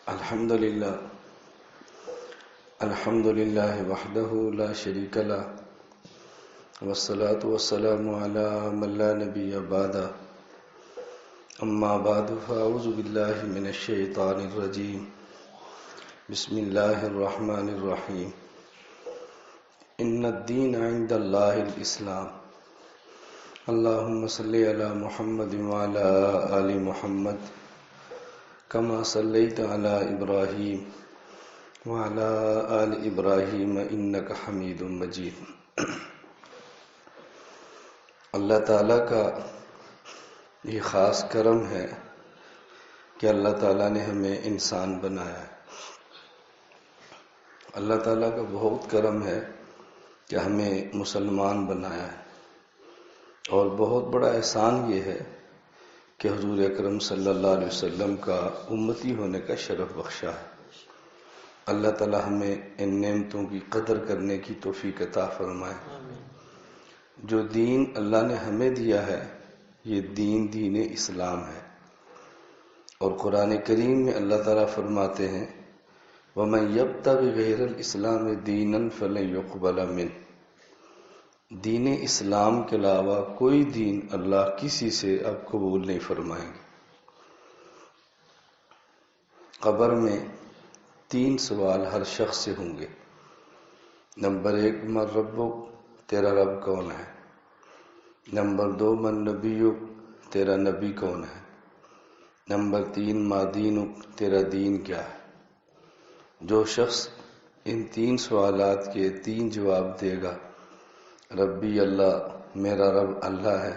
الحمد لله وحده لا شريك له والصلاة والسلام على من لا نبي بعده أما بعد فأعوذ بالله من الشيطان الرجيم بسم الله الرحمن الرحيم إن الدين عند الله الإسلام اللهم صل على محمد وعلى آل محمد كما صليت على إبراهيم وعلى آل إبراهيم إنك حميد مجيد. اللہ تعالیٰ کا یہ خاص کرم ہے کہ اللہ تعالیٰ نے ہمیں انسان بنایا ہے. اللہ تعالیٰ کا بہت کرم ہے کہ ہمیں مسلمان بنایا ہے، اور بہت بڑا احسان یہ ہے کہ حضور اکرم صلی اللہ علیہ وسلم کا امتی ہونے کا شرف بخشا ہے. اللہ تعالیٰ ہمیں ان نعمتوں کی قدر کرنے کی توفیق عطا فرمائے. جو دین اللہ نے ہمیں دیا ہے یہ دین اسلام ہے، اور قرآن کریم میں اللہ تعالیٰ فرماتے ہیں وَمَن يَبْتَغِ غَيْرَ الْإِسْلَامِ دِينًا فَلَن يُقْبَلَ مِنْهُ. دین اسلام کے علاوہ کوئی دین اللہ کسی سے اب قبول نہیں فرمائیں گے. قبر میں 3 سوال ہر شخص سے ہوں گے. نمبر 1 من ربک، تیرا رب کون ہے. نمبر 2 من نبیک، تیرا نبی کون ہے. نمبر 3 ما دینک، تیرا دین کیا ہے. جو شخص ان 3 سوالات کے 3 جواب دے گا، ربی اللہ، میرا رب اللہ ہے،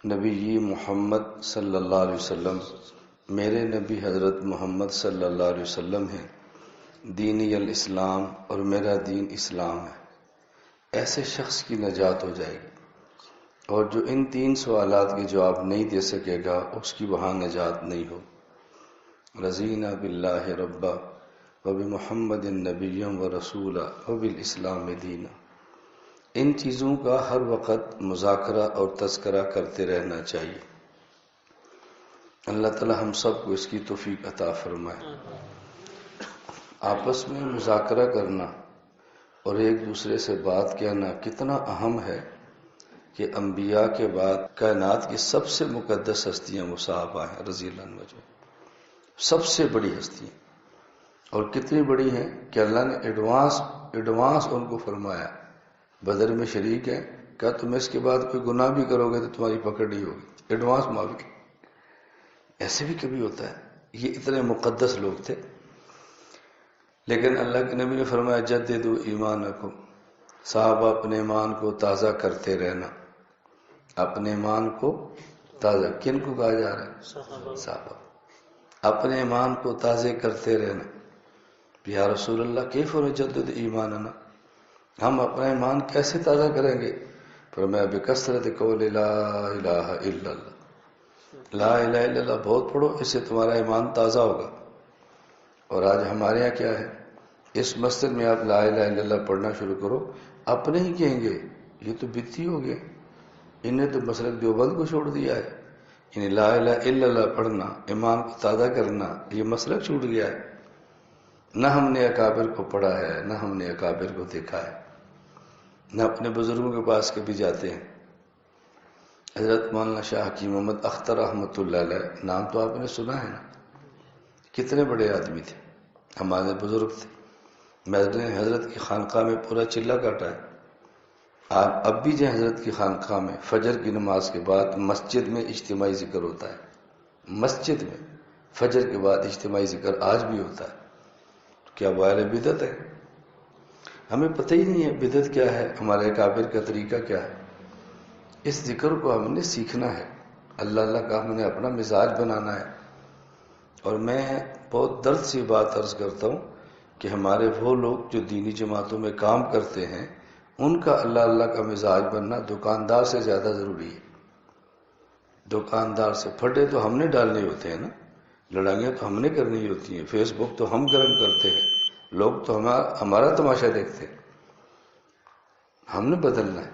نبی محمد صلی اللہ علیہ وسلم، میرے نبی حضرت محمد صلی اللہ علیہ وسلم ہیں، دینی الاسلام، اور میرا دین اسلام ہے، ایسے شخص کی نجات ہو جائے گی. اور جو ان 3 سوالات کے جواب نہیں دے سکے گا اس کی وہاں نجات نہیں ہو. رضینا باللہ ربا وبمحمد نبی ورسولا وبالاسلام دینا. ان چیزوں کا ہر وقت مذاکرہ اور تذکرہ کرتے رہنا چاہیے. اللہ تعالی ہم سب کو اس کی توفیق عطا فرمائے. آپس میں مذاکرہ کرنا اور ایک دوسرے سے بات کہنا کتنا اہم ہے کہ انبیاء کے بعد کائنات کی سب سے مقدس ہستیاں وہ صحابہ ہیں رضی اللہ عنہ، جو سب سے بڑی ہستیاں، اور کتنی بڑی ہیں کہ اللہ نے ایڈوانس ان کو فرمایا. بدر میں شریک ہے، کہا تم اس کے بعد کوئی گناہ بھی کرو گے تو تمہاری پکڑ نہیں ہوگی، ایڈوانس معافی. ایسے بھی کبھی ہوتا ہے. یہ اتنے مقدس لوگ تھے. لیکن اللہ کے نبی نے فرمایا جددوا ایمانکم، صحابہ اپنے ایمان کو تازہ کرتے رہنا. اپنے ایمان کو تازہ، کن کو کہا جا رہا ہے؟ صحابہ. اپنے ایمان کو تازہ کرتے رہنا. یا رسول اللہ کیف نجدد ایماننا، ہم اپنا ایمان کیسے تازہ کریں گے؟ فرمایا بکثرت قول لا الہ الا اللہ. لا الہ الا اللہ بہت پڑھو، اس سے تمہارا ایمان تازہ ہوگا. اور آج ہمارے یہاں کیا ہے، اس مسجد میں آپ لا الہ الا اللہ پڑھنا شروع کرو، اپنے ہی کہیں گے یہ تو بدعتی ہو گیا، انہیں تو مسلک دیوبند کو چھوڑ دیا ہے. یعنی لا الہ الا اللہ پڑھنا، ایمان کو تازہ کرنا، یہ مسلک چھوٹ گیا ہے. نہ ہم نے اکابر کو پڑھا ہے، نہ ہم نے اکابر کو دیکھا ہے، نہ اپنے بزرگوں کے پاس کبھی جاتے ہیں. حضرت مولانا شاہ حکیم محمد اختر رحمۃ اللہ علیہ، نام تو آپ نے سنا ہے نا، کتنے بڑے آدمی تھے، ہمارے بزرگ تھے. میں نے حضرت کی خانقاہ میں پورا چلہ کاٹا ہے. آپ اب بھی جائیں حضرت کی خانقاہ میں، فجر کی نماز کے بعد مسجد میں اجتماعی ذکر ہوتا ہے. مسجد میں فجر کے بعد اجتماعی ذکر آج بھی ہوتا ہے. کیا وہ اہل بدعت ہے؟ ہمیں پتہ ہی نہیں ہے بدعت کیا ہے، ہمارے اکابر کا طریقہ کیا ہے. اس ذکر کو ہم نے سیکھنا ہے. اللہ اللہ کا ہم نے اپنا مزاج بنانا ہے. اور میں بہت درد سے بات عرض کرتا ہوں کہ ہمارے وہ لوگ جو دینی جماعتوں میں کام کرتے ہیں، ان کا اللہ اللہ کا مزاج بننا دکاندار سے زیادہ ضروری ہے. دکاندار سے پھٹے تو ہم نے ڈالنے ہوتے ہیں نا، لڑائیاں تو ہم نے کرنی ہوتی ہیں، فیس بک تو ہم گرم کرتے ہیں، لوگ تو ہمارا تماشا دیکھتے ہیں. ہم نے بدلنا ہے.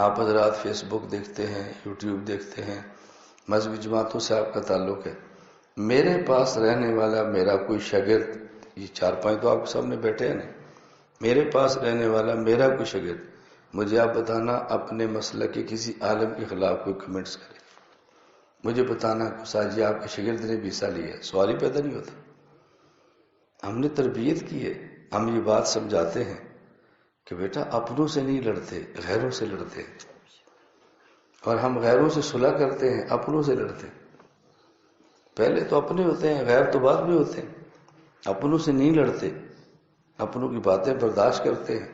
آپ حضرات فیس بک دیکھتے ہیں، یوٹیوب دیکھتے ہیں، مذہبی جماعتوں سے آپ کا تعلق ہے، میرے پاس رہنے والا میرا کوئی شاگرد، یہ 4-5 تو آپ کے سامنے بیٹھے ہیں نا، میرے پاس رہنے والا میرا کوئی شاگرد، مجھے آپ بتانا اپنے مسلک کے کسی عالم کے خلاف کوئی کمنٹس کرے، مجھے بتانا جی آپ کے شاگرد نے بھی حصہ لیا ہے، سوال ہی پیدا نہیں ہوتا۔ ہم نے تربیت کی ہے، ہم یہ بات سمجھاتے ہیں کہ بیٹا اپنوں سے نہیں لڑتے، غیروں سے لڑتے ہیں، اور ہم غیروں سے صلح کرتے ہیں، اپنوں سے لڑتے ہیں۔ پہلے تو اپنے ہوتے ہیں، غیر تو بعد میں ہوتے ہیں۔ اپنوں سے نہیں لڑتے، اپنوں کی باتیں برداشت کرتے ہیں،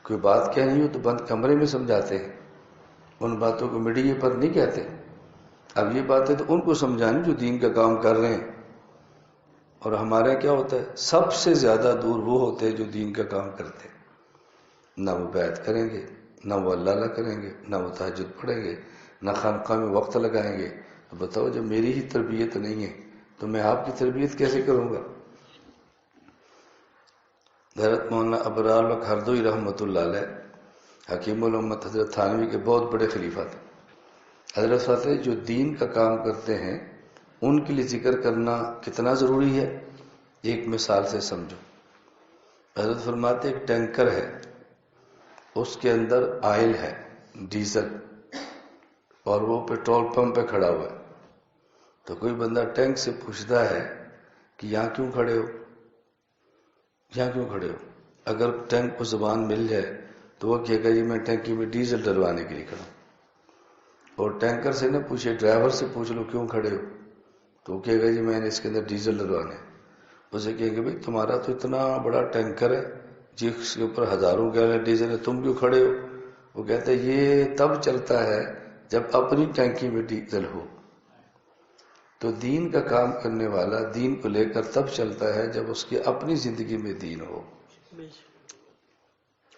کوئی بات کہنی ہو تو بند کمرے میں سمجھاتے ہیں، ان باتوں کو میڈیا پر نہیں کہتے۔ اب یہ باتیں تو ان کو سمجھانی جو دین کا کام کر رہے ہیں، اور ہمارے کیا ہوتا ہے، سب سے زیادہ دور وہ ہوتے ہیں جو دین کا کام کرتے ہیں، نہ وہ بیعت کریں گے، نہ وہ اللہ کریں گے، نہ وہ تہجد پڑھیں گے، نہ خانقاہ میں وقت لگائیں گے۔ تو بتاؤ جب میری ہی تربیت نہیں ہے تو میں آپ کی تربیت کیسے کروں گا؟ حضرت مولانا ابرار ہردوئی رحمۃ اللہ علیہ حکیم الامت حضرت تھانوی کے بہت بڑے خلیفہ تھے۔ حضرت فرماتے جو دین کا کام کرتے ہیں ان کے لیے ذکر کرنا کتنا ضروری ہے، ایک مثال سے سمجھو۔ حضرت فرماتے ایک ٹینکر ہے، اس کے اندر آئل ہے، ڈیزل، اور وہ پیٹرول پمپ پہ کھڑا ہوا ہے۔ تو کوئی بندہ ٹینک سے پوچھتا ہے کہ یہاں کیوں کھڑے ہو، یہاں کیوں کھڑے ہو؟ اگر ٹینک کو زبان مل جائے تو وہ کہے گا جی میں ٹینکی میں ڈیزل ڈلوانے کے لیے کھڑا ہوں۔ اور ٹینکر سے نہ پوچھے، ڈرائیور سے پوچھ لو کیوں کھڑے ہو، تو وہ کہے گا جی میں نے اس کے اندر ڈیزل ڈلوانے۔ اسے کہیں گے بھائی تمہارا تو اتنا بڑا ٹینکر ہے جس کے اوپر ہزاروں گیلن ڈیزل ہے، تم کیوں کھڑے ہو؟ وہ کہتا ہے یہ تب چلتا ہے جب اپنی ٹینکی میں ڈیزل ہو۔ تو دین کا کام کرنے والا دین کو لے کر تب چلتا ہے جب اس کی اپنی زندگی میں دین ہو،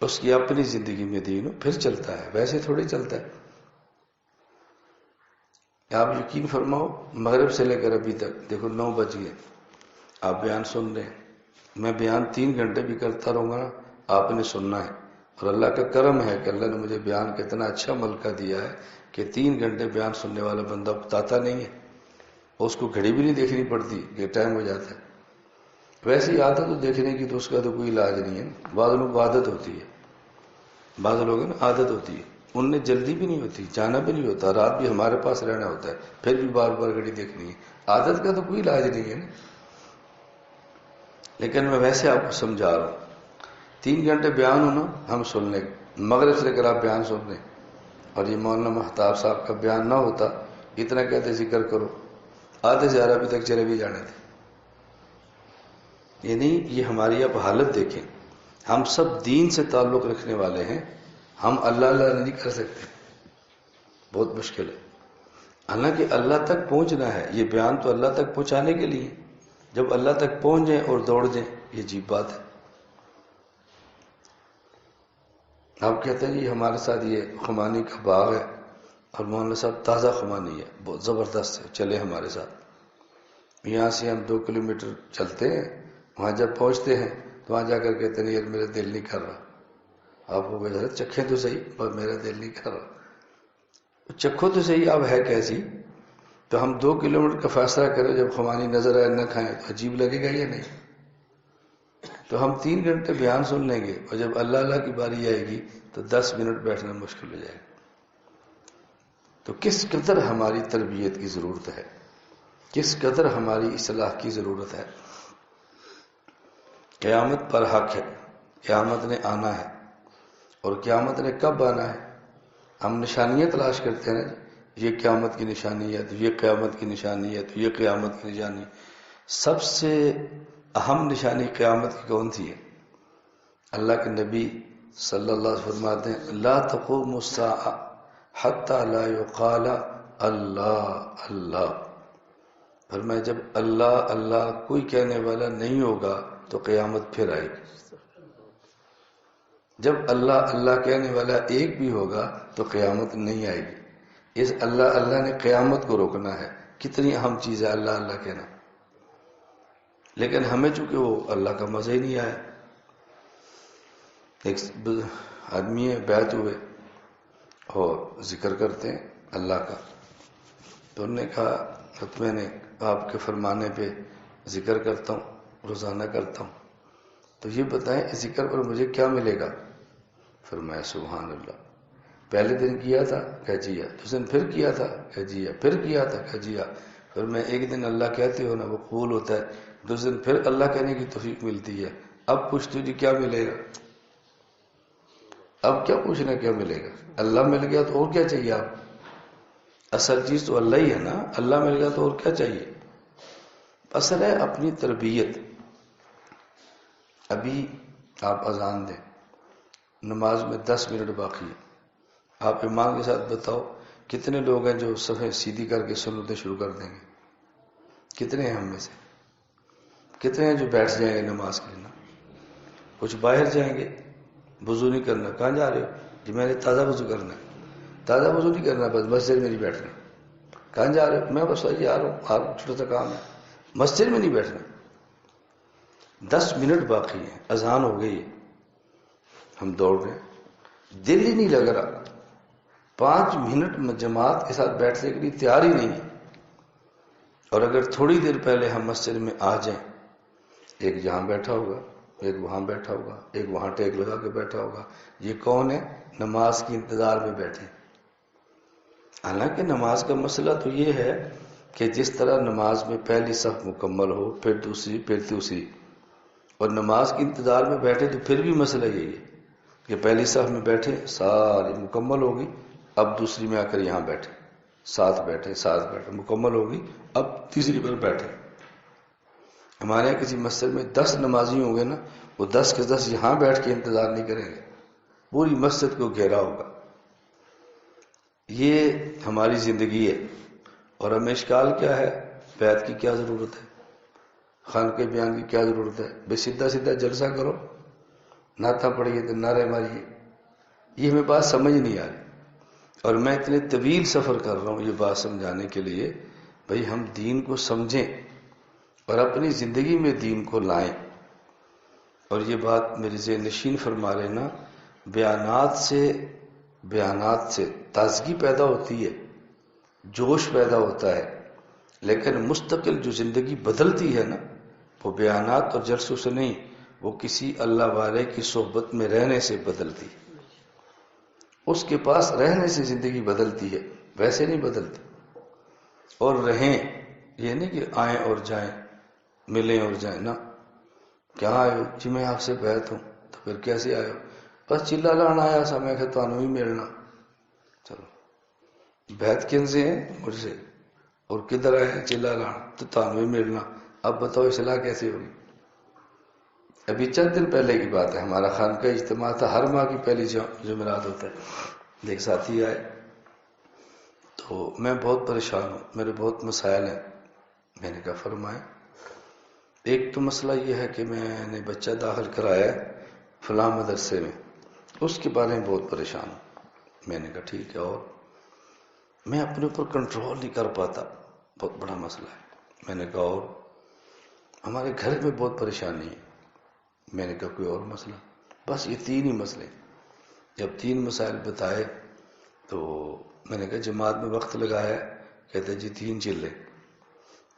اس کی اپنی زندگی میں دین ہو پھر چلتا ہے، ویسے تھوڑی چلتا ہے۔ آپ یقین فرماؤ مغرب سے لے کر ابھی تک دیکھو 9 بج گئے، آپ بیان سن رہے ہیں، میں بیان 3 گھنٹے بھی کرتا رہوں گا، آپ نے سننا ہے۔ اور اللہ کا کرم ہے کہ اللہ نے مجھے بیان کا اتنا اچھا ملکہ دیا ہے کہ 3 گھنٹے بیان سننے والا بندہ بتاتا نہیں ہے، اس کو گھڑی بھی نہیں دیکھنی پڑتی کہ ٹائم ہو جاتا ہے۔ ویسی عادت تو دیکھنے کی تو اس کا تو کوئی علاج نہیں ہے۔ بعض لوگوں کو عادت ہوتی ہے، بعض لوگوں نے عادت ہوتی ہے، ان نے جلدی بھی نہیں ہوتی، جانا بھی نہیں ہوتا، رات بھی ہمارے پاس رہنا ہوتا ہے، پھر بھی بار بار گھڑی دیکھنی ہے۔ عادت کا تو کوئی علاج نہیں ہے نا۔ لیکن میں ویسے آپ کو سمجھا رہا ہوں، 3 گھنٹے بیان ہونا ہم سن لیں، مغرب سے لے کر آپ بیان سن لیں، اور یہ مولانا مہتاب صاحب کا بیان نہ ہوتا، اتنا کہتے ذکر کرو، آدھے سے زیادہ ابھی تک چلے بھی جانے تھے۔ یہ نہیں، یہ ہماری اب حالت دیکھیں، ہم سب دین سے تعلق رکھنے والے ہیں، ہم اللہ نہیں کر سکتے، بہت مشکل ہے۔ حالانکہ اللہ تک پہنچنا ہے، یہ بیان تو اللہ تک پہنچانے کے لیے، جب اللہ تک پہنچ جائیں اور دوڑ جائیں، یہ عجیب بات ہے۔ آپ کہتے ہیں جی ہمارے ساتھ یہ خمانی کا باغ ہے، اور مولانا صاحب تازہ خمانی ہے، بہت زبردست ہے، چلے ہمارے ساتھ۔ یہاں سے ہم 2 کلومیٹر چلتے ہیں، وہاں جب پہنچتے ہیں تو وہاں جا کر کہتے ہیں یار میرا دل نہیں کر رہا۔ آپ کو کہتے ہیں چکھیں تو صحیح، پر میرا دل نہیں کر رہا۔ چکھو تو صحیح، اب ہے کیسی؟ تو ہم 2 کلومیٹر کا فاصلہ کریں، جب خمانی نظر آئے نہ کھائیں تو عجیب لگے گا یا نہیں؟ تو ہم 3 گھنٹے بیان سن لیں گے، اور جب اللہ کی باری آئے گی تو 10 منٹ بیٹھنا مشکل ہو جائے گا۔ تو کس قدر ہماری تربیت کی ضرورت ہے، کس قدر ہماری اصلاح کی ضرورت ہے۔ قیامت پر حق ہے، قیامت نے آنا ہے، اور قیامت نے کب آنا ہے؟ ہم نشانیاں تلاش کرتے ہیں، یہ قیامت کی نشانی ہے، تو یہ قیامت کی نشانی ہے، تو یہ قیامت کی نشانی۔ سب سے اہم نشانی قیامت کی کون سی ہے؟ اللہ کے نبی صلی اللہ علیہ وسلم فرماتے ہیں لا تقوم الساعہ حتی لا یقال اللہ اللہ، فرمایا جب اللہ اللہ کوئی کہنے والا نہیں ہوگا تو قیامت پھر آئے گی۔ جب اللہ اللہ کہنے والا ایک بھی ہوگا تو قیامت نہیں آئے گی۔ اس اللہ اللہ نے قیامت کو روکنا ہے۔ کتنی اہم چیز ہے اللہ اللہ کہنا، لیکن ہمیں چونکہ وہ اللہ کا مزہ ہی نہیں آیا۔ ایک آدمی بیعت ہوئے اور ذکر کرتے ہیں اللہ کا، تو انہوں نے کہا میں نے آپ کے فرمانے پہ ذکر کرتا ہوں، روزانہ کرتا ہوں، تو یہ بتائیں اس ذکر پر مجھے کیا ملے گا؟ فرمایا سبحان اللہ، پہلے دن کیا تھا کہ جیا، دوسرے دن پھر کیا تھا کہ جیا، پھر کیا تھا کہ جیا، پھر میں ایک دن اللہ کہتے ہو نا وہ قبول ہوتا ہے، دوسرے دن پھر اللہ کہنے کی توفیق ملتی ہے، اب پوچھ تجھے کیا ملے گا؟ اب کیا پوچھنا کیا ملے گا؟ اللہ مل گیا تو اور کیا چاہیے آپ؟ اصل چیز تو اللہ ہی ہے نا، اللہ مل گیا تو اور کیا چاہیے؟ اصل ہے اپنی تربیت۔ ابھی آپ اذان دیں، نماز میں 10 منٹ باقی ہے، آپ ایمان کے ساتھ بتاؤ کتنے لوگ ہیں جو صفیں سیدھی کر کے سنتیں شروع کر دیں گے؟ کتنے ہیں ہم میں سے؟ کتنے ہیں جو بیٹھ جائیں گے نماز کے لیے؟ کچھ باہر جائیں گے، وضو نہیں کرنا، کہاں جا رہے ہو؟ جی میں نے تازہ وضو کرنا ہے۔ تازہ وضو نہیں کرنا، بس مسجد میں نہیں بیٹھنا۔ کہاں جا رہے ہو؟ میں بس وہی آ رہا ہوں، چھوٹا سا کام ہے، مسجد میں نہیں بیٹھنا۔ 10 منٹ باقی ہیں، اذان ہو گئی ہے، ہم دوڑ رہے ہیں، دل ہی نہیں لگ رہا، 5 منٹ میں جماعت کے ساتھ بیٹھنے کے لیے تیار ہی نہیں ہے۔ اور اگر تھوڑی دیر پہلے ہم مسجد میں آ جائیں، ایک یہاں بیٹھا ہوگا، ایک وہاں بیٹھا ہوگا، ایک وہاں ٹیک لگا کے بیٹھا ہوگا، یہ کون ہے؟ نماز کی انتظار میں بیٹھے۔ حالانکہ نماز کا مسئلہ تو یہ ہے کہ جس طرح نماز میں پہلی صف مکمل ہو، پھر دوسری، پھر تیسری، اور نماز کی انتظار میں بیٹھے تو پھر بھی مسئلہ یہی ہے کہ پہلی صف میں بیٹھے، ساری مکمل ہوگی، اب دوسری میں آ کر یہاں بیٹھے، ساتھ بیٹھے، مکمل ہوگی، اب تیسری پر بیٹھے۔ ہمارے یہاں کسی مسجد میں 10 نمازی ہوں گے نا، وہ 10 کے 10 یہاں بیٹھ کے انتظار نہیں کریں گے، پوری مسجد کو گھیرا ہوگا۔ یہ ہماری زندگی ہے، اور ہمیں اشکال کیا ہے؟ بیعت کی کیا ضرورت ہے؟ خانقہ بیان کی کیا ضرورت ہے؟ بے سیدھا سیدھا جلسہ کرو، نعتیں پڑھیے تو نعرے ماریے، یہ ہمیں بات سمجھ نہیں آ رہی۔ اور میں اتنے طویل سفر کر رہا ہوں یہ بات سمجھانے کے لیے، بھئی ہم دین کو سمجھیں اور اپنی زندگی میں دین کو لائیں۔ اور یہ بات میری ذہن نشین فرما لینا، بیانات سے تازگی پیدا ہوتی ہے، جوش پیدا ہوتا ہے، لیکن مستقل جو زندگی بدلتی ہے نا، وہ بیانات اور جلسوں سے نہیں، وہ کسی اللہ والے کی صحبت میں رہنے سے بدلتی ہے۔ اس کے پاس رہنے سے زندگی بدلتی ہے، ویسے نہیں بدلتی۔ اور رہیں، یہ نہیں کہ آئیں اور جائیں، ملیں اور جائیں نا۔ کیا آئے ہو؟ جی میں آپ سے بیعت ہوں۔ تو پھر کیسے آئے ہو؟ بس چلا لانا آیا سا، میں کہ تانوں ہی ملنا۔ چلو بیعت کن سے ہے؟ مجھ سے۔ اور کدھر آئے ہیں؟ چلا لانا، تو تانوں ہی ملنا۔ اب بتاؤ اصلاح کیسے ہوگی؟ ابھی چند دن پہلے کی بات ہے، ہمارا خانقاہ اجتماع تھا، ہر ماہ کی پہلی جمعرات ہوتا ہے۔ ایک ساتھی آئے تو میں بہت پریشان ہوں، میرے بہت مسائل ہیں۔ میں نے کہا فرمائیں۔ ایک تو مسئلہ یہ ہے کہ میں نے بچہ داخل کرایا ہے فلاں مدرسے میں، اس کے بارے میں بہت پریشان ہوں۔ میں نے کہا ٹھیک ہے، اور میں اپنے اوپر کنٹرول نہیں کر پاتا، بہت بڑا مسئلہ ہے۔ میں نے کہا اور ہمارے گھر میں بہت پریشانی ہے۔ میں نے کہا کوئی اور مسئلہ؟ بس یہ 3 ہی مسئلے۔ جب 3 مسائل بتائے تو میں نے کہا جماعت میں وقت لگایا، کہتے جی 3 چلے۔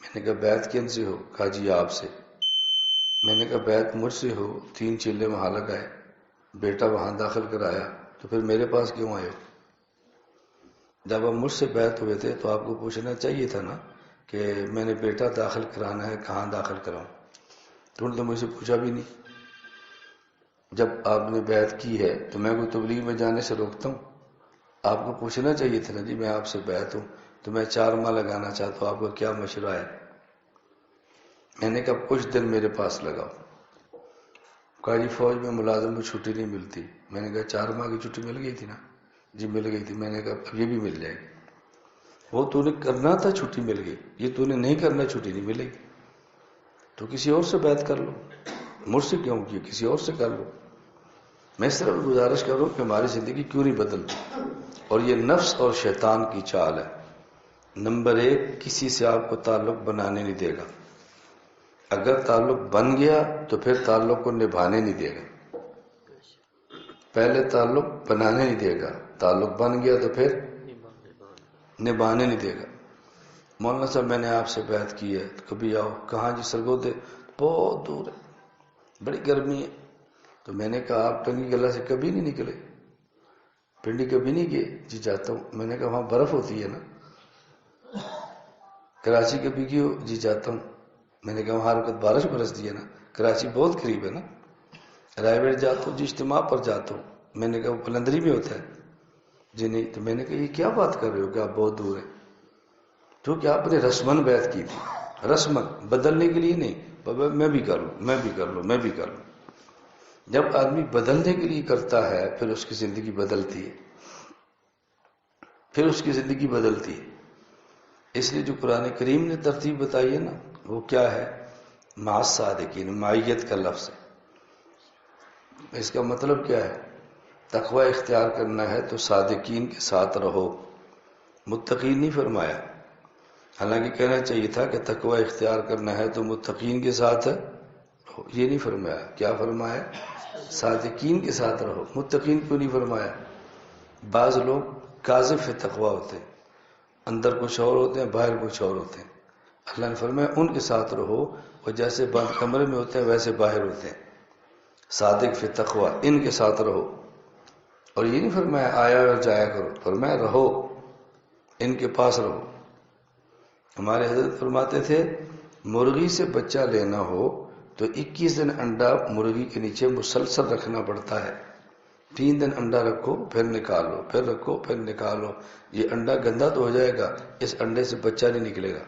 میں نے کہا بیعت کن سے ہو؟ کہا جی آپ سے۔ میں نے کہا بیعت مجھ سے ہو، 3 چلے وہاں لگائے، بیٹا وہاں داخل کرایا، تو پھر میرے پاس کیوں آئے ہو؟ جب آپ مجھ سے بیعت ہوئے تھے تو آپ کو پوچھنا چاہیے تھا نا کہ میں نے بیٹا داخل کرانا ہے، کہاں داخل کراؤں؟ تو انہوں نے مجھ سے پوچھا بھی نہیں۔ جب آپ نے بیعت کی ہے تو میں کوئی تبلیغ میں جانے سے روکتا ہوں؟ آپ کو پوچھنا چاہیے تھا نا جی میں آپ سے بیعت ہوں تو میں 4 ماہ لگانا چاہتا ہوں، آپ کا کیا مشورہ ہے؟ میں نے کہا کچھ دن میرے پاس لگاؤ۔ کہا جی فوج میں ملازم کو چھٹی نہیں ملتی۔ میں نے کہا 4 ماہ کی چھٹی مل گئی تھی نا؟ جی مل گئی تھی۔ میں نے کہا اب یہ بھی مل جائے گی۔ وہ تو نے کرنا تھا، چھٹی مل گئی، یہ تو نے نہیں کرنا، چھٹی نہیں ملے گی۔ تو کسی اور سے بیعت کر لو، مجھ سے کیوں کی؟ کسی اور سے کر لو۔ میں صرف گزارش کروں کہ ہماری زندگی کیوں نہیں بدلتی، اور یہ نفس اور شیطان کی چال ہے۔ نمبر 1، کسی سے آپ کو تعلق بنانے نہیں دے گا۔ اگر تعلق بن گیا تو پھر تعلق کو نبھانے نہیں دے گا۔ پہلے تعلق بنانے نہیں دے گا، تعلق بن گیا تو پھر نبھانے نہیں دے گا۔ مولانا صاحب میں نے آپ سے بیعت کی ہے، کبھی آؤ. کہاں جی؟ سرگودے. بہت دور ہے، بڑی گرمی ہے. تو میں نے کہا آپ ٹنگی گلا سے کبھی نہیں نکلے، پنڈی کبھی نہیں گئے؟ جی جاتا ہوں. میں نے کہا وہاں برف ہوتی ہے نا. کراچی کبھی کیوں؟ جی جاتا ہوں. میں نے کہا وہاں وقت بارش برستی ہے نا. کراچی بہت قریب ہے نا. رائے گڑھ جاتا ہوں جی، اجتماع پر جاتا ہوں. میں نے کہا وہ پلندری میں ہوتا ہے. جی نہیں. تو میں نے کہا یہ کیا بات کر رہے ہو کہ آپ بہت دور ہیں؟ کیونکہ آپ نے رسمن بیعت کی تھی، رسمن، بدلنے کے لیے نہیں. بابا میں بھی کر لوں، میں بھی کر لوں، میں بھی کر لوں. جب آدمی بدلنے کے لیے کرتا ہے پھر اس کی زندگی بدلتی ہے، پھر اس کی زندگی بدلتی ہے. اس لیے جو قرآن کریم نے ترتیب بتائی ہے نا، وہ کیا ہے؟ مع الصادقین، معیت کا لفظ ہے. اس کا مطلب کیا ہے؟ تقوی اختیار کرنا ہے تو صادقین کے ساتھ رہو. متقین نہیں فرمایا. حالانکہ کہنا چاہیے تھا کہ تقوی اختیار کرنا ہے تو متقین کے ساتھ رہو. یہ نہیں فرمایا. کیا فرمایا؟ صادقین کے ساتھ رہو. متقین کیوں نہیں فرمایا؟ بعض لوگ کاذب تقوی ہوتے ہیں، اندر کچھ اور ہوتے ہیں، باہر کچھ اور ہوتے ہیں. اللہ نے فرمایا ان کے ساتھ رہو، وہ جیسے بند کمرے میں ہوتے ہیں ویسے باہر ہوتے ہیں. صادق فی تقوی، ان کے ساتھ رہو. اور یہ نہیں فرمایا آیا اور جایا کرو، فرمایا رہو، ان کے پاس رہو. ہمارے حضرت فرماتے تھے مرغی سے بچہ لینا ہو تو 21 دن انڈا مرغی کے نیچے مسلسل رکھنا پڑتا ہے. 3 دن انڈا رکھو پھر نکالو، پھر رکھو پھر نکالو. یہ انڈا گندا تو ہو جائے گا، اس انڈے سے بچہ نہیں نکلے گا.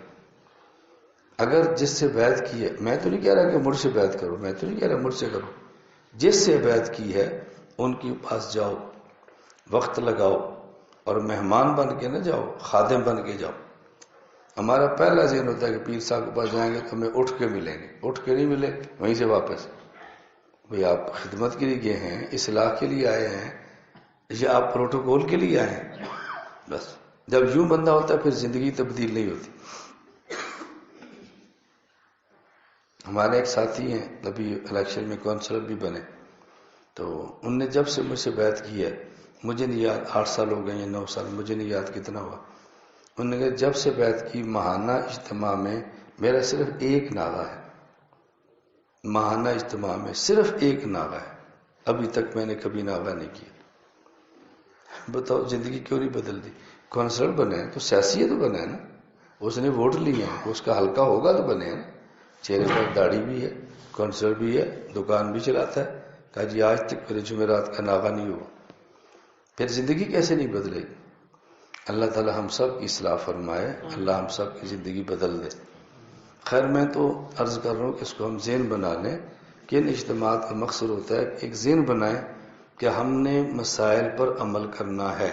اگر جس سے بیعت کی ہے، میں تو نہیں کہہ رہا کہ مجھ سے بیعت کرو، میں تو نہیں کہہ رہا مجھ سے کرو، جس سے بیعت کی ہے ان کے پاس جاؤ، وقت لگاؤ، اور مہمان بن کے نہ جاؤ، خادم بن کے جاؤ. ہمارا پہلا ذہن ہوتا ہے کہ پیر صاحب کے پاس جائیں گے تو ہمیں اٹھ کے ملیں گے، اٹھ کے نہیں ملے وہیں سے واپس. بھئی آپ خدمت کے لیے گئے ہیں، اصلاح کے لیے آئے ہیں، یا آپ پروٹوکول کے لیے آئے ہیں؟ بس جب یوں بندہ ہوتا ہے پھر زندگی تبدیل نہیں ہوتی. ہمارے ایک ساتھی ہیں، ابھی الیکشن میں کونسلر بھی بنے، تو ان نے جب سے مجھ سے بیعت کی ہے، مجھے نہیں یاد 8 سال ہو گئے یا 9 سال، مجھے نہیں یاد کتنا ہوا. انہوں نے کہا جب سے بیعت کی ماہانہ اجتماع میں میرا صرف ایک نعرہ ہے، ماہانہ اجتماع میں صرف ایک نعرہ ہے، ابھی تک میں نے کبھی نعرہ نہیں کیا. بتاؤ زندگی کیوں نہیں بدل دی؟ کونسلر بنے ہیں تو سیاسی ہے تو بنے ہیں نا، اس نے ووٹ لیے ہیں، اس کا حلقہ ہوگا تو بنے ہیں نا. چہرے پر داڑھی بھی ہے، کونسلر بھی ہے، دکان بھی چلاتا ہے. کہا جی آج تک میرے جمعرات کا ناغہ نہیں ہوا. پھر زندگی کیسے نہیں بدلے گی؟ اللہ تعالی ہم سب کی اصلاح فرمائے، اللہ ہم سب کی زندگی بدل دے. خیر میں تو عرض کر رہا ہوں کہ اس کو ہم ذہن بنا لیں کہ ان اجتماعات کا مقصد ہوتا ہے کہ ایک ذہن بنائیں کہ ہم نے مسائل پر عمل کرنا ہے.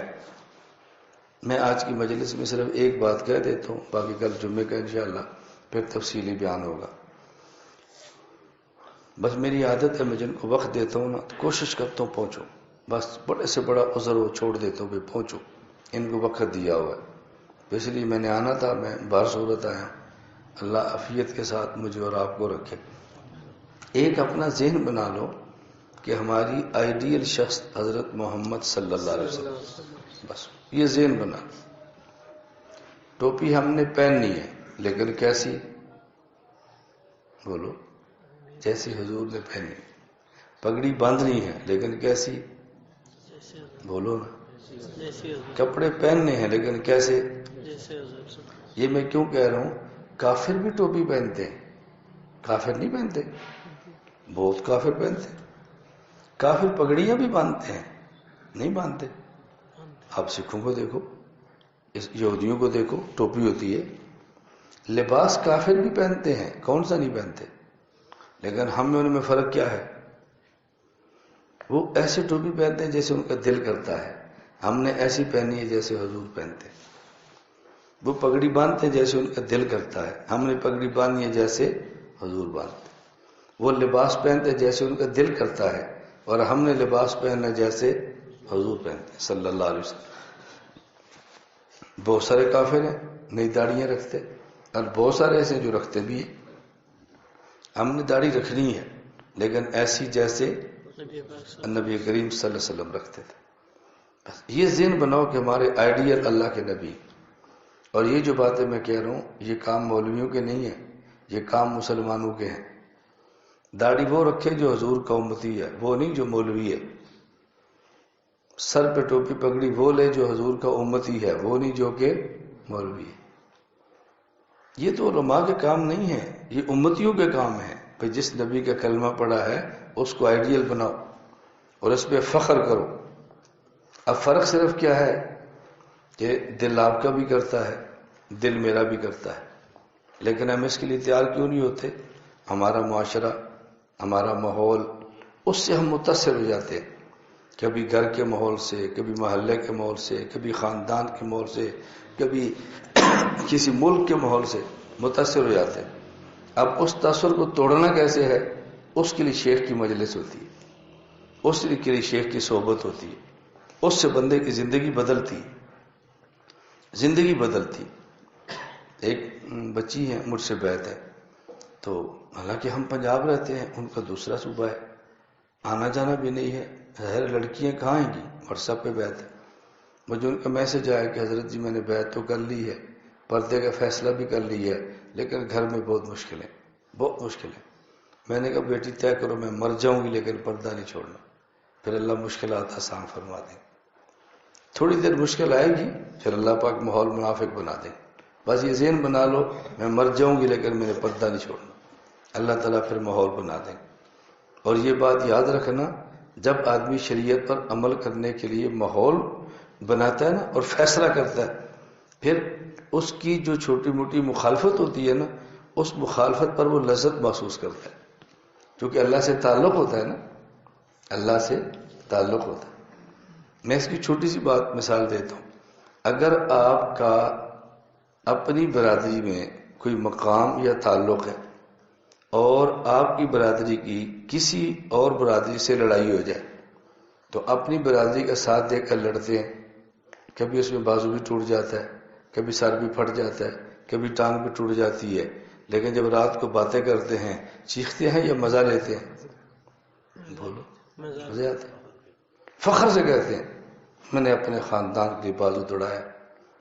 میں آج کی مجلس میں صرف ایک بات کہہ دیتا ہوں، باقی کل جمعے کا انشاءاللہ پھر تفصیلی بیان ہوگا. بس میری عادت ہے میں جن کو وقت دیتا ہوں نا تو کوشش کرتا ہوں پہنچو. بس بڑے سے بڑا عذر وہ چھوڑ دیتا ہوں کہ پہنچو، ان کو وقت دیا ہوا ہے. اس لیے میں نے آنا تھا، میں بار صورت آیا. اللہ عافیت کے ساتھ مجھے اور آپ کو رکھے. ایک اپنا ذہن بنا لو کہ ہماری آئیڈیل شخص حضرت محمد صلی اللہ علیہ وسلم. بس یہ ذہن بنا. ٹوپی ہم نے پہننی ہے لیکن کیسی؟ بولو، جیسی حضور نے پہنی. پگڑی باندھنی ہے لیکن کیسی؟ بولو نا. کپڑے پہننے ہیں لیکن کیسے؟ یہ میں کیوں کہہ رہا ہوں؟ کافر بھی ٹوپی پہنتے ہیں، کافر نہیں پہنتے؟ بہت کافر پہنتے. کافر پگڑیاں بھی باندھتے ہیں؟ نہیں باندھتے. آپ سکھوں کو دیکھو، اس یہودیوں کو دیکھو، ٹوپی ہوتی ہے. لباس کافر بھی پہنتے ہیں، کون سا نہیں پہنتے؟ لیکن ہم میں ان میں فرق کیا ہے؟ وہ ایسے ٹوپی پہنتے ہیں جیسے ان کا دل کرتا ہے، ہم نے ایسی پہنی ہے جیسے حضور پہنتے. وہ پگڑی باندھتے ہیں جیسے ان کا دل کرتا ہے، ہم نے پگڑی باندھی ہے جیسے حضور باندھتے. وہ لباس پہنتے ہیں جیسے ان کا دل کرتا ہے، اور ہم نے لباس پہننا جیسے حضور پہنتے صلی اللہ علیہ وسلم. بہت سارے کافر ہیں نئی داڑیاں رکھتے، اور بہت سارے ایسے جو رکھتے بھی ہیں. ہم نے داڑھی رکھنی ہے لیکن ایسی جیسے نبی کریم صلی اللہ علیہ وسلم رکھتے تھے. یہ ذہن بناؤ کہ ہمارے آئیڈیل اللہ کے نبی. اور یہ جو باتیں میں کہہ رہا ہوں یہ کام مولویوں کے نہیں ہیں، یہ کام مسلمانوں کے ہیں۔ داڑھی وہ رکھے جو حضور کا امتی ہے، وہ نہیں جو مولوی ہے۔ سر پہ ٹوپی پگڑی وہ لے جو حضور کا امتی ہے، وہ نہیں جو کہ مولوی ہے۔ یہ تو علماء کے کام نہیں ہے، یہ امتیوں کے کام ہے۔ کہ جس نبی کا کلمہ پڑھا ہے اس کو آئیڈیل بناؤ اور اس پہ فخر کرو۔ اب فرق صرف کیا ہے کہ دل آپ کا بھی کرتا ہے، دل میرا بھی کرتا ہے، لیکن ہم اس کے لیے تیار کیوں نہیں ہوتے؟ ہمارا معاشرہ، ہمارا ماحول، اس سے ہم متاثر ہو جاتے ہیں، کبھی گھر کے ماحول سے، کبھی محلے کے ماحول سے، کبھی خاندان کے ماحول سے، کبھی کسی ملک کے ماحول سے متاثر ہو جاتے ہیں۔ اب اس تاثر کو توڑنا کیسے ہے؟ اس کے لیے شیخ کی مجلس ہوتی ہے، اس کے لیے شیخ کی صحبت ہوتی ہے، اس سے بندے کی زندگی بدلتی، زندگی بدلتی۔ ایک بچی ہے مجھ سے بیعت ہے، تو حالانکہ ہم پنجاب رہتے ہیں، ان کا دوسرا صوبہ ہے، آنا جانا بھی نہیں ہے، ظاہر لڑکیاں کہاں آئیں گی؟ واٹس ایپ پہ بیعت ہے۔ مجھے ان کا میسج آیا کہ حضرت جی میں نے بیعت تو کر لی ہے، پردے کا فیصلہ بھی کر لی ہے، لیکن گھر میں بہت مشکلیں، بہت مشکلیں۔ میں نے کہا بیٹی طے کرو میں مر جاؤں گی لیکن پردہ نہیں چھوڑنا، پھر اللہ مشکلات آسان فرما دیں۔ تھوڑی دیر مشکل آئے گی، پھر اللہ پاک ماحول منافق بنا دیں۔ بس یہ ذہن بنا لو میں مر جاؤں گی لیکن میں نے پردہ نہیں چھوڑنا، اللہ تعالیٰ پھر ماحول بنا دیں۔ اور یہ بات یاد رکھنا، جب آدمی شریعت پر عمل کرنے کے لیے ماحول بناتا ہے نا اور فیصلہ کرتا ہے، پھر اس کی جو چھوٹی موٹی مخالفت ہوتی ہے نا، اس مخالفت پر وہ لذت محسوس کرتا ہے، کیونکہ اللہ سے تعلق ہوتا ہے نا، اللہ سے تعلق ہوتا ہے۔ میں اس کی چھوٹی سی بات مثال دیتا ہوں۔ اگر آپ کا اپنی برادری میں کوئی مقام یا تعلق ہے اور آپ کی برادری کی کسی اور برادری سے لڑائی ہو جائے تو اپنی برادری کا ساتھ دے کر لڑتے ہیں، کبھی اس میں بازو بھی ٹوٹ جاتا ہے، کبھی سر بھی پھٹ جاتا ہے، کبھی ٹانگ بھی ٹوٹ جاتی ہے، لیکن جب رات کو باتیں کرتے ہیں چیختے ہیں یا مزہ لیتے ہیں؟ بولو، مزے آتے ہیں، فخر سے کہتے ہیں میں نے اپنے خاندان کے لیے بازو دوڑایا،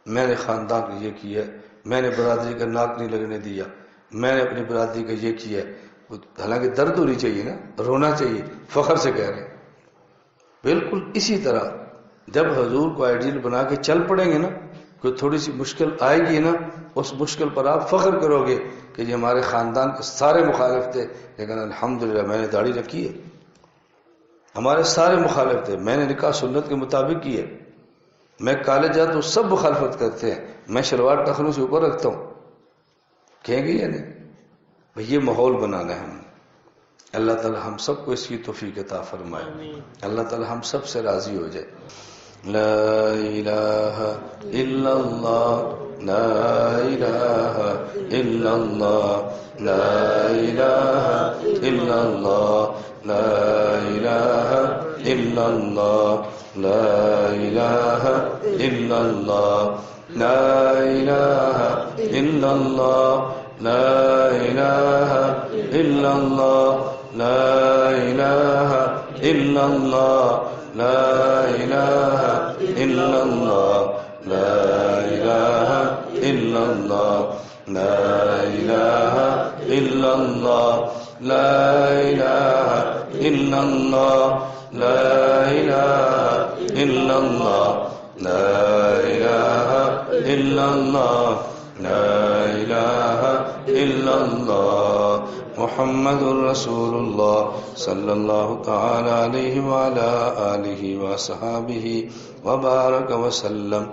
میں نے خاندان کو یہ کیا، میں نے برادری کا ناک نہیں لگنے دیا، میں نے اپنی برادری کا یہ کیا۔ حالانکہ درد ہونی چاہیے نا، رونا چاہیے، فخر سے کہہ رہے ہیں۔ بالکل اسی طرح جب حضور کو آئیڈیل بنا کے چل پڑیں گے نا، کوئی تھوڑی سی مشکل آئے گی نا، اس مشکل پر آپ فخر کرو گے کہ یہ ہمارے خاندان کے سارے مخالف تھے لیکن الحمدللہ میں نے داڑھی رکھی ہے، ہمارے سارے مخالف تھے، میں نے نکاح سنت کے مطابق کی ہے، میں کالج جاتا ہوں سب مخالفت کرتے ہیں، میں شلوار ٹخنوں سے اوپر رکھتا ہوں، کہیں گے یا نہیں؟ یہ ماحول بنانا ہے ہم۔ اللہ تعالی ہم سب کو اس کی توفیق عطا فرمائے، اللہ تعالی ہم سب سے راضی ہو جائے۔ لا الہ الا اللہ، لا الہ الا اللہ، لا الہ الا اللہ، لا الہ الا اللہ، لا الہ الا اللہ، لا الہ الا اللہ، لا الہ الا اللہ، لا الہ الا اللہ، لا الہ الا اللہ، لا الہ الا اللہ، لا الہ الا اللہ، لا الہ الا اللہ، لا الہ الا اللہ، لا الہ الا اللہ، لا الہ الا اللہ، محمد رسول اللہ صلی اللہ تعالی علیہ وعلی آلہ وصحابہ وبارک وسلم۔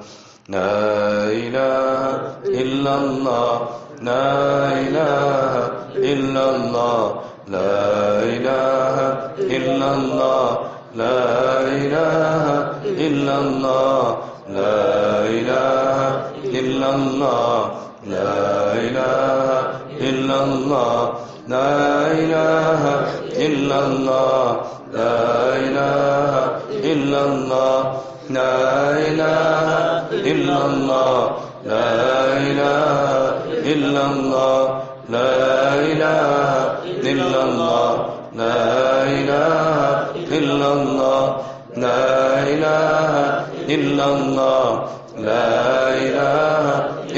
لا الہ الا اللہ، لا الہ الا اللہ، لا الہ الا اللہ، لا الہ الا اللہ، لا الہ الا اللہ، لا الہ الا اللہ، لا الہ الا اللہ، لا الہ الا اللہ، لا الہ الا اللہ، لا الہ الا اللہ، لا الہ الا اللہ، لا الہ الا اللہ، لا الہ الا اللہ، لا الہ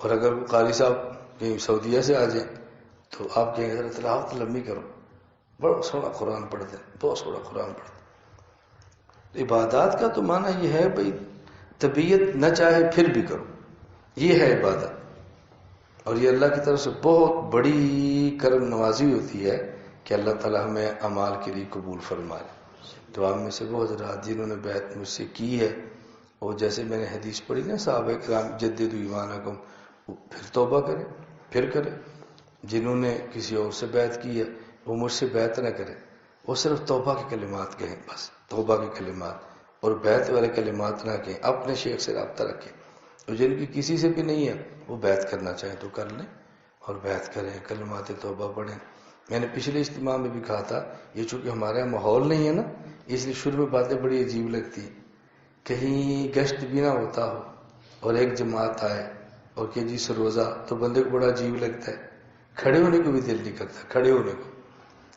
اور اگر قاری صاحب کہیں سعودیہ سے آ جائیں تو آپ کہیں ذرا تلاوت لمبی کرو، بڑا سونا قرآن پڑھتے ہیں، بہت سونا قرآن پڑھتے ہیں۔ عبادات کا تو معنی یہ ہے بھائی طبیعت نہ چاہے پھر بھی کرو، یہ ہے عبادت۔ اور یہ اللہ کی طرف سے بہت بڑی کرم نوازی ہوتی ہے کہ اللہ تعالیٰ ہمیں اعمال کے لیے قبول فرمائے۔ تو آپ میں سے وہ حضرات جنہوں نے بیعت مجھ سے کی ہے، اور جیسے میں نے حدیث پڑھی نا، صحابہ کرام جددوا ایمانکم، پھر توبہ کریں، پھر کریں۔ جنہوں نے کسی اور سے بیعت کی ہے وہ مجھ سے بیعت نہ کرے، وہ صرف توبہ کے کلمات کہیں، بس توبہ کے کلمات، اور بیعت والے کلمات نہ کہیں۔ اپنے شیخ سے رابطہ رکھیں، اور جن کی کسی سے بھی نہیں ہے وہ بیعت کرنا چاہیں تو کر لیں اور بیعت کریں، کلمات توبہ پڑھیں۔ میں نے پچھلے اجتماع میں بھی کہا تھا، یہ چونکہ ہمارے یہاں ماحول نہیں ہے نا، اس لیے شروع میں باتیں بڑی عجیب لگتی ہیں۔ کہیں گشت بھی نہ ہوتا ہو اور ایک جماعت آئے اور کہ جی سروزہ، تو بندے کو بڑا عجیب لگتا ہے، کھڑے ہونے کو بھی دل نہیں کرتا، کھڑے ہونے کو۔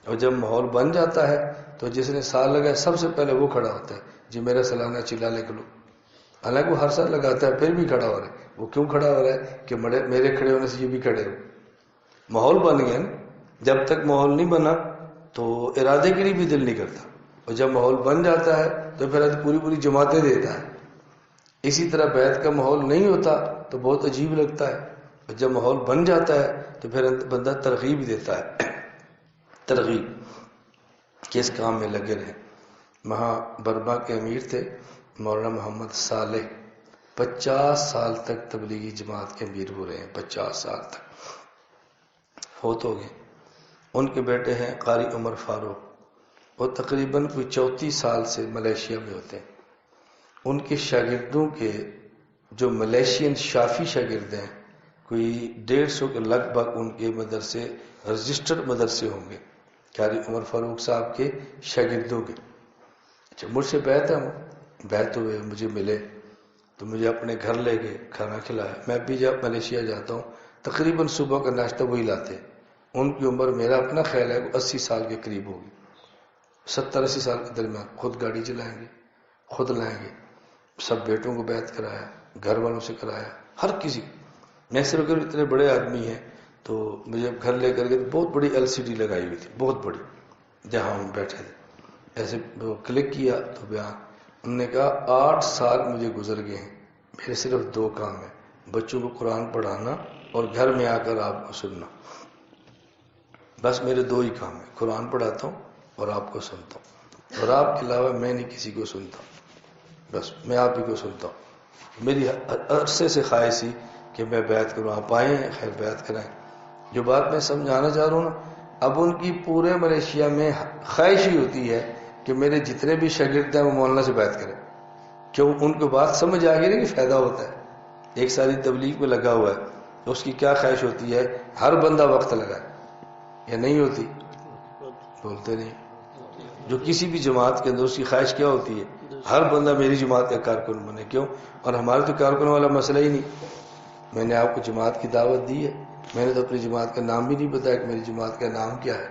اور جب ماحول بن جاتا ہے تو جس نے سال لگایا سب سے پہلے وہ کھڑا ہوتا ہے، جی میرا سالانہ چلا لکھ لو۔ حالانکہ وہ ہر سال لگاتا ہے پھر بھی کھڑا ہو رہا ہے۔ وہ کیوں کھڑا ہو رہا ہے؟ کہ میرے کھڑے ہونے سے یہ بھی کھڑے ہو۔ ماحول بن گیا نا۔ جب تک ماحول نہیں بنا تو ارادے کے لیے بھی دل نہیں کرتا، اور جب ماحول بن جاتا ہے تو پھر پوری پوری جماعتیں دیتا ہے۔ اسی طرح بیعت کا ماحول نہیں ہوتا تو بہت عجیب لگتا ہے، اور جب ماحول بن جاتا ہے تو پھر بندہ ترغیب دیتا ہے، ترغیب کہ اس کام میں لگے رہیں۔ وہاں برما کے امیر تھے مولانا محمد صالح، 50 سال تک تبلیغی جماعت کے امیر ہو رہے ہیں، 50 سال تک، فوت ہو گئے۔ ان کے بیٹے ہیں قاری عمر فاروق، وہ تقریباً کوئی 34 سال سے ملیشیا میں ہوتے ہیں۔ ان کے شاگردوں کے جو ملیشین شافی شاگرد ہیں کوئی 150 کے لگ بھگ ان کے مدرسے رجسٹرڈ مدرسے ہوں گے، قاری عمر فاروق صاحب کے شاگردوں کے۔ اچھا، مجھ سے بیعت ہے، بیعت ہوئے، مجھے ملے تو مجھے اپنے گھر لے گئے، کھانا کھلایا۔ میں بھی جب ملیشیا جاتا ہوں تقریباً صبح کا ناشتہ وہی لاتے۔ ان کی عمر میرا اپنا خیال ہے 80 سال کے قریب ہوگی، 70-80 سال کے درمیان۔ خود گاڑی چلائیں گے، خود لائیں گے، سب بیٹوں کو بیعت کرایا، گھر والوں سے کرایا، ہر کسی۔ میں صرف اگر اتنے بڑے آدمی ہیں تو مجھے گھر لے کر کے بہت بڑی LCD لگائی ہوئی تھی، بہت بڑی، جہاں ہم بیٹھے تھے۔ ایسے کلک کیا تو بیان، انہوں نے کہا 8 سال مجھے گزر گئے ہیں، میرے صرف 2 کام ہیں، بچوں کو قرآن پڑھانا اور گھر میں آ کر آپ کو سننا، بس میرے 2 ہی کام ہیں، قرآن پڑھاتا ہوں اور آپ کو سنتا ہوں، اور آپ کے علاوہ میں نہیں کسی کو سنتا، بس میں آپ ہی کو سنتا ہوں۔ میری عرصے سے خواہش تھی کہ میں بیعت کروں، آپ آئے ہیں، خیر بیعت کرائیں۔ جو بات میں سمجھانا چاہ رہا ہوں نا، اب ان کی پورے ملیشیا میں خواہش ہی ہوتی ہے کہ میرے جتنے بھی شاگرد ہیں وہ مولانا سے بیعت کریں، کیوں ان کو بات سمجھ آ گئی نا کہ فائدہ ہوتا ہے۔ ایک ساری تبلیغ میں لگا ہوا ہے تو اس کی کیا خواہش ہوتی ہے؟ ہر بندہ وقت لگائے، یا نہیں ہوتی؟ بولتے نہیں۔ جو کسی بھی جماعت کے اندر اس کی خواہش کیا ہوتی ہے؟ ہر بندہ میری جماعت کا کارکن بنے۔ کیوں؟ اور ہمارے تو کارکن والا مسئلہ ہی نہیں۔ میں نے آپ کو جماعت کی دعوت دی ہے، میں نے تو اپنی جماعت کا نام بھی نہیں بتایا کہ میری جماعت کا نام کیا ہے۔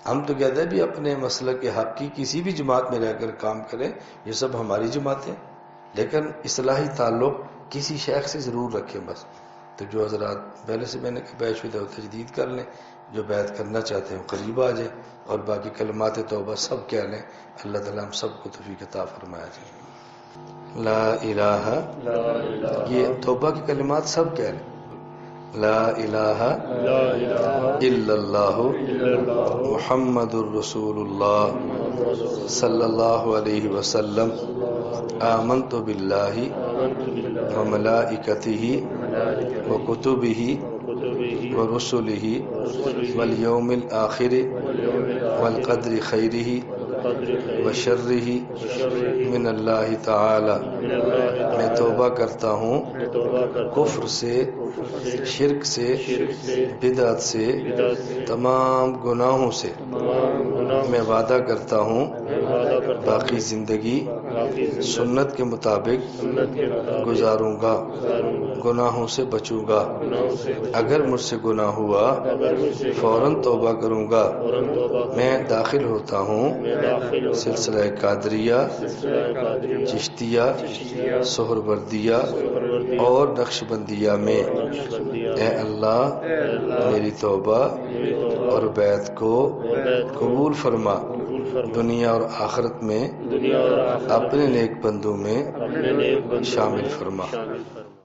ہم تو کہتے ہیں بھی اپنے مسلک کے حق کی کسی بھی جماعت میں رہ کر کام کریں، یہ سب ہماری جماعتیں، لیکن اصلاحی تعلق کسی شیخ سے ضرور رکھیں بس۔ تو جو حضرات پہلے سے میں نے بیعت شدہ تجدید کر لیں، جو بیعت کرنا چاہتے ہیں قریب آ جائیں، اور باقی کلمات توبہ سب کہہ لیں۔ اللہ تعالیٰ ہم سب کو توفیق عطا فرمایا جائے۔ لا الہ، یہ توبہ کی کلمات سب کہہ لیں۔ لا الہ الا اللہ محمد الرسول اللہ صلی اللہ علیہ وسلم، آمنت باللہ وملائکتہ وکتبہ ورسلہ والیوم الآخر والقدر خیرہ وشرہ من اللہ تعالی۔ میں توبہ کرتا ہوں کفر سے، شرک سے، بدعت سے، تمام گناہوں سے۔ میں وعدہ کرتا ہوں باقی زندگی سنت کے مطابق گزاروں گا، گناہوں سے بچوں گا، اگر مجھ سے گناہ ہوا فوراً توبہ کروں گا۔ میں داخل ہوتا ہوں سلسلہ قادریہ، چشتیہ، سہروردیہ اور نقشبندیہ میں۔ اے اللہ میری توبہ اور بیعت کو قبول فرما، دنیا اور آخرت میں اپنے نیک بندوں میں شامل فرما۔